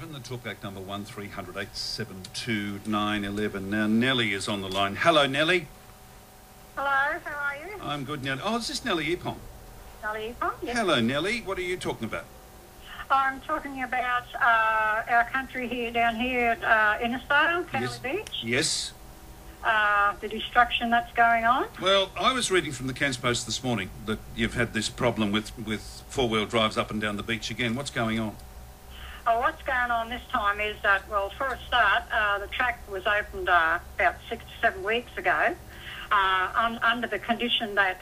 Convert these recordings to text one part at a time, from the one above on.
And the talkback number 1300 872 911. Now, Nellie is on the line. Hello, Nellie. Hello, how are you? I'm good, Nellie. Oh, is this Nellie Epon? Nellie Epon, yes. Hello, Nellie. What are you talking about? I'm talking about our country here, down here at Innisfail, Cowley Beach. Yes. The destruction that's going on. Well, I was reading from the Cairns Post this morning that you've had this problem with four-wheel drives up and down the beach again. What's going on? Oh, what's going on this time is that, well, for a start, the track was opened about 6 to 7 weeks ago under the condition that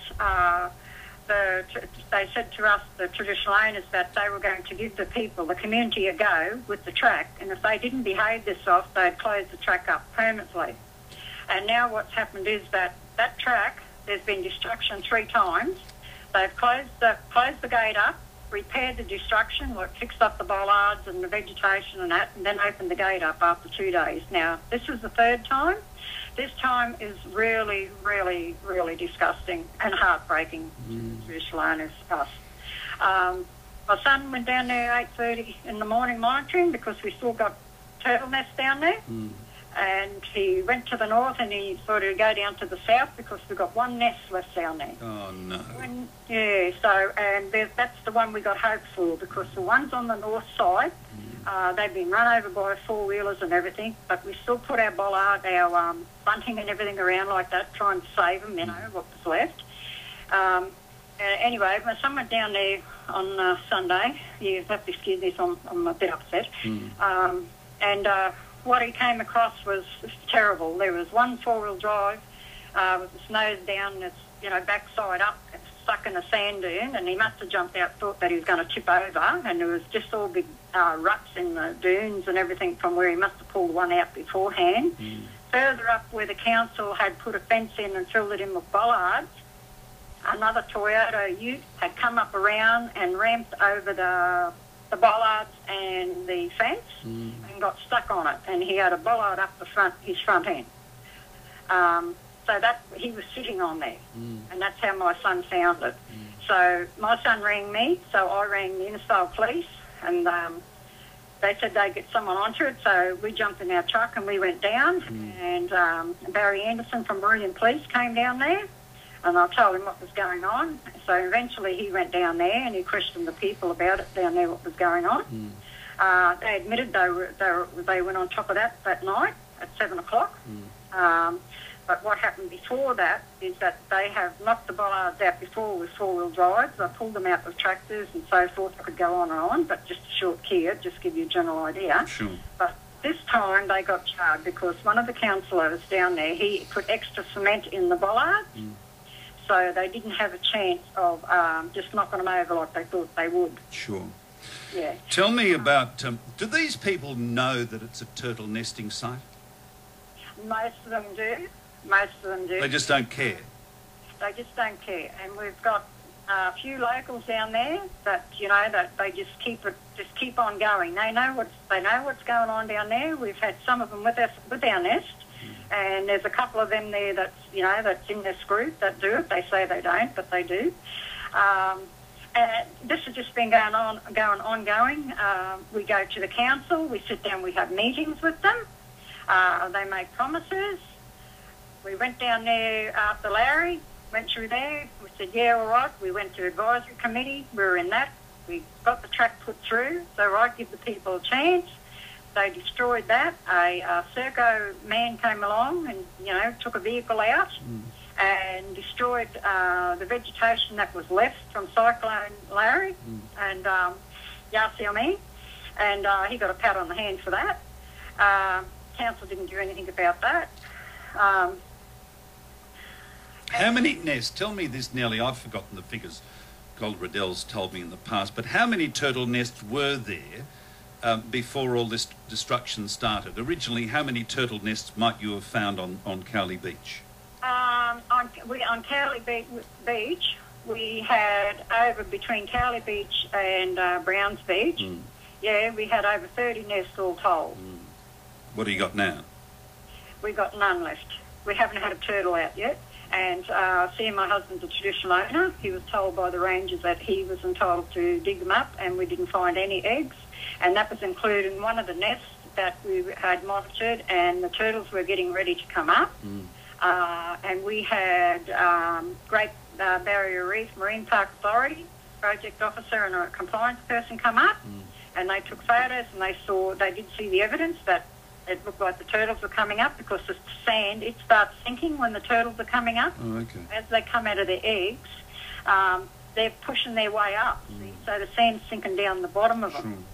they said to us, the traditional owners, that they were going to give the people, the community, a go with the track, and if they didn't behave this off, they'd close the track up permanently. And now what's happened is that track, there's been destruction 3 times. They've closed the gate up, repaired the destruction, fixed up the bollards and the vegetation and that, and then opened the gate up after 2 days. Now, this is the 3rd time. This time is really, really, really disgusting and heartbreaking to traditional owners, us. My son went down there at 8:30 in the morning monitoring because we still got turtle nests down there. And he went to the north and he thought he'd go down to the south because we've got 1 nest left down there. Oh, no. That's the one we got hope for, because the ones on the north side, they've been run over by 4-wheelers and everything, but we still put our bollard, our bunting and everything around like that, trying to save them, what was left. Anyway, my son went down there on Sunday. You have to excuse me, I'm a bit upset. What he came across was terrible. There was 1 4-wheel drive with its nose down and its backside up, stuck in a sand dune, and he must have jumped out, thought that he was going to tip over, and there was just all big ruts in the dunes and everything from where he must have pulled one out beforehand. Further up where the council had put a fence in and filled it in with bollards, another Toyota ute had come up around and ramped over the bollards and the fence and got stuck on it, and he had a bollard up his front end. So that he was sitting on there, and that's how my son found it. So my son rang me, so I rang the Innisfail police, and they said they'd get someone onto it, so we jumped in our truck and we went down, and Barry Anderson from Meridian Police came down there, and I told him what was going on. So eventually he went down there and he questioned the people about it down there, what was going on. They admitted they went on top of that night at 7 o'clock. But what happened before that is that they have knocked the bollards out before with 4-wheel drives. They pulled them out with tractors and so forth. I could go on, but just a short key, just to give you a general idea. Sure. But this time they got charged because one of the councillors down there, he put extra cement in the bollards. So they didn't have a chance of just knocking them over like they thought they would. Sure. Yeah. Tell me about, do these people know that it's a turtle nesting site? Most of them do. Most of them do. They just don't care? They just don't care. And we've got a few locals down there that, that they just keep on going. They know what's going on down there. We've had some of them with our nest. And there's a couple of them there that's in this group that do it. They say they don't, but they do. And this has just been ongoing. We go to the council, we sit down, we have meetings with them. They make promises. We went down there after Larry, went through there. We said, yeah, all right. We went to advisory committee. We were in that. We got the track put through. So, right, give the people a chance. They destroyed that. A Serco man came along and, took a vehicle out and destroyed the vegetation that was left from Cyclone Larry and Yasiami. And he got a pat on the hand for that. Council didn't do anything about that. How many nests? Tell me this, Nellie. I've forgotten the figures. Gold Riddell's told me in the past. But how many turtle nests were there before all this destruction started? Originally, how many turtle nests might you have found on Cowley Beach? On Cowley Beach, we had over between Cowley Beach and Browns Beach. Yeah, we had over 30 nests all told. What do you got now? We got none left. We haven't had a turtle out yet. And seeing my husband's a traditional owner, he was told by the rangers that he was entitled to dig them up, and we didn't find any eggs. and that was including one of the nests that we had monitored, and the turtles were getting ready to come up. And we had Great Barrier Reef Marine Park Authority project officer and a compliance person come up, and they took photos, and they did see the evidence that it looked like the turtles were coming up, because the sand, it starts sinking when the turtles are coming up. Oh, okay. As they come out of their eggs, they're pushing their way up, see? So the sand's sinking down the bottom of them.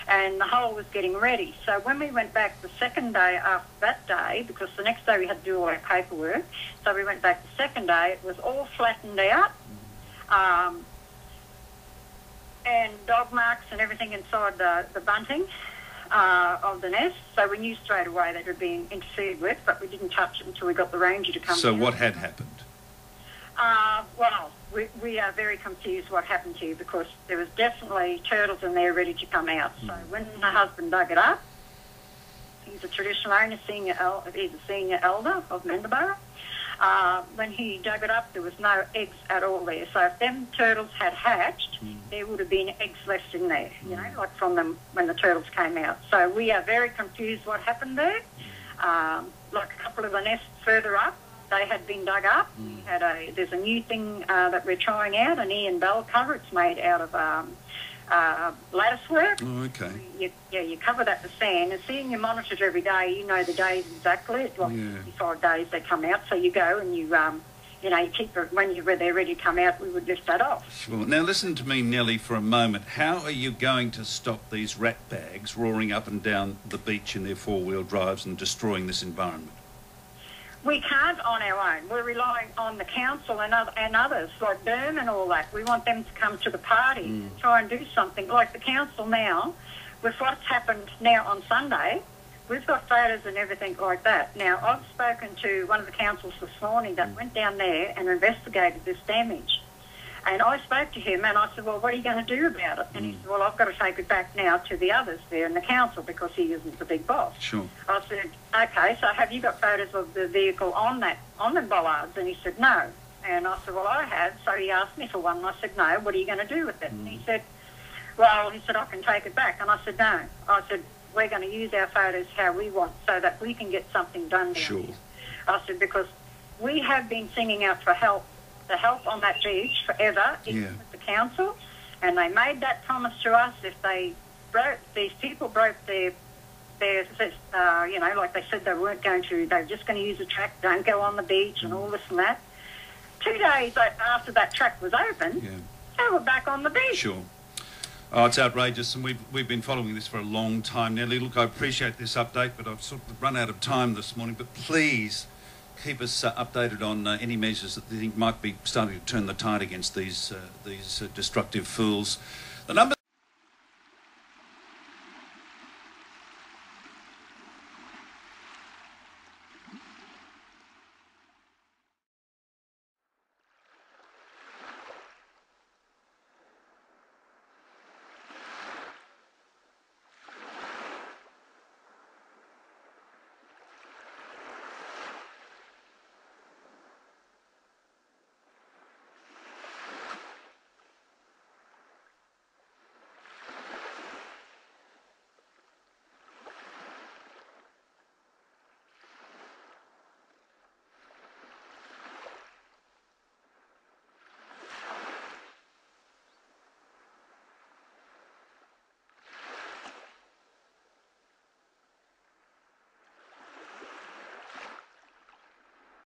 And the hole was getting ready. So when we went back the second day after that day, because the next day we had to do all our paperwork, so we went back the second day, it was all flattened out, and dog marks and everything inside the bunting of the nest. So we knew straight away that it had been interfered with, but we didn't touch it until we got the ranger to come. So down. what had happened? Well, we are very confused what happened here, because there was definitely turtles in there ready to come out. So when the husband dug it up, he's a traditional owner, he's a senior elder of Mandubarra. When he dug it up, there was no eggs at all there. So if them turtles had hatched, there would have been eggs left in there, you know, like from them when the turtles came out. So we are very confused what happened there. Like a couple of the nests further up, they had been dug up. There's a new thing that we're trying out, an Ian Bell cover. It's made out of lattice work. Oh, okay. You cover that with sand, and seeing you monitor it every day, you know the days exactly. It's like 55 days they come out, so you go and you keep it, when they're ready to come out, we would lift that off. Sure. Now listen to me, Nellie, for a moment. How are you going to stop these rat bags roaring up and down the beach in their four-wheel drives and destroying this environment? We can't on our own. We're relying on the council and others, like Boom and all that. We want them to come to the party and try and do something. Like the council now, with what's happened now on Sunday, we've got photos and everything like that. Now, I've spoken to one of the councils this morning that went down there and investigated this damage. And I spoke to him and I said, well, what are you going to do about it? And he said, well, I've got to take it back now to the others there in the council, because he isn't the big boss. Sure. I said, okay, so have you got photos of the vehicle on the bollards? And he said, no. And I said, well, I have. So he asked me for one, and I said, no, what are you going to do with it? And he said, I can take it back. And I said, no. I said, we're going to use our photos how we want, so that we can get something done down here. I said, because we have been singing out for help. The help on that beach forever, even with the council, and they made that promise to us. If these people broke their like they said they weren't going to, they were just going to use the track, don't go on the beach and all this and that. 2 days after that track was open, they were back on the beach. Sure. Oh, it's outrageous, and we've been following this for a long time, Nellie. Look, I appreciate this update, but I've sort of run out of time this morning. But please keep us updated on any measures that you think might be starting to turn the tide against these destructive fools. The number